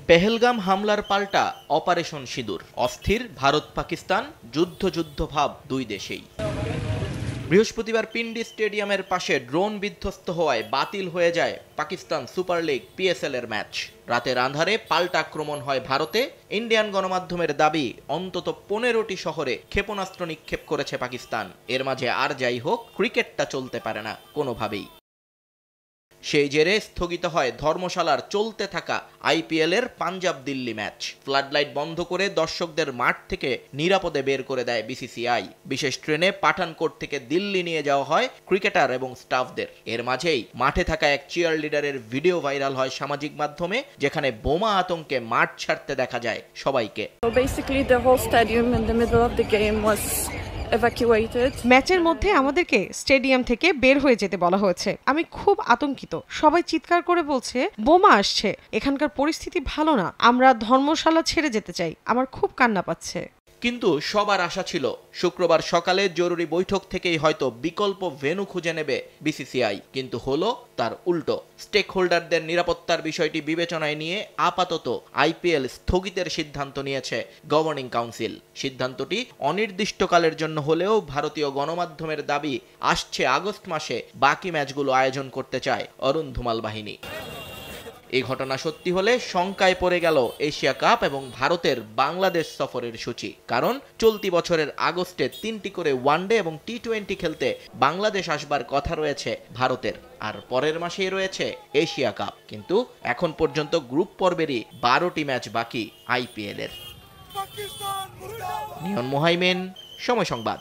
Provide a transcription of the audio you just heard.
পেহেলগাম হামলার পাল্টা অপারেশন সিঁদুর, অস্থির ভারত পাকিস্তান, যুদ্ধ ভাব দুই দেশেই। বৃহস্পতিবার পিন্ডি স্টেডিয়ামের পাশে ড্রোন বিধ্বস্ত হওয়ায় বাতিল হয়ে যায় পাকিস্তান সুপার লিগ পিএসএল এর ম্যাচ। রাতের আঁধারে পাল্টা আক্রমণ হয় ভারতে। ইন্ডিয়ান গণমাধ্যমের দাবি অন্তত 15টি শহরে ক্ষেপণাস্ত্র নিক্ষেপ করেছে পাকিস্তান। এর মাঝে আর যাই হোক, ক্রিকেটটা চলতে পারে না কোনোভাবেই। সেই জেরে স্থগিত হয় ধর্মশালার চলতে থাকা আইপিএল এর পাঞ্জাব দিল্লি ম্যাচ। ফ্লাডলাইট বন্ধ করে দর্শকদের মাঠ থেকে নিরাপদে বের করে দেয় বিসিসিআই। বিশেষ ট্রেনে পাঠানকোট থেকে দিল্লি নিয়ে যাওয়া হয় ক্রিকেটার এবং স্টাফদের। এর মাঝেই মাঠে থাকা এক চিয়ার লিডারের ভিডিও ভাইরাল হয় সামাজিক মাধ্যমে, যেখানে বোমা আতঙ্কে মাঠ ছাড়তে দেখা যায় সবাইকে। ম্যাচের মধ্যে আমাদেরকে স্টেডিয়াম থেকে বের হয়ে যেতে বলা হয়েছে। আমি খুব আতঙ্কিত। সবাই চিৎকার করে বলছে বোমা আসছে। এখানকার পরিস্থিতি ভালো না। আমরা ধর্মশালা ছেড়ে যেতে চাই। আমার খুব কান্না পাচ্ছে। কিন্তু সবার আশা ছিল শুক্রবার সকালে জরুরি বৈঠক থেকেই হয়তো বিকল্প ভেন্যু খুঁজে নেবে বিসিসিআই, কিন্তু হলো তার উল্টো। স্টেক হোল্ডারদের নিরাপত্তার বিষয়টি বিবেচনায় নিয়ে আপাতত আইপিএল স্থগিতের সিদ্ধান্ত নিয়েছে গভর্নিং কাউন্সিল। সিদ্ধান্তটি অনির্দিষ্টকালের জন্য হলেও ভারতীয় গণমাধ্যমের দাবি আসছে আগস্ট মাসে বাকি ম্যাচগুলো আয়োজন করতে চায় অরুণ ধুমাল বাহিনী। এই ঘটনা সত্যি হলে শঙ্কায় পড়ে গেল এশিয়া কাপ এবং ভারতের বাংলাদেশ সফরের সূচি। কারণ চলতি বছরের আগস্টে 3টি করে ওয়ানডে এবং টি20 খেলতে বাংলাদেশ আসবার কথা রয়েছে ভারতের, আর পরের মাসেই রয়েছে এশিয়া কাপ। কিন্তু এখন পর্যন্ত গ্রুপ পর্বেরই 12টি ম্যাচ বাকি আইপিএল এর। নিয়ন মোহাইমেন, সময় সংবাদ।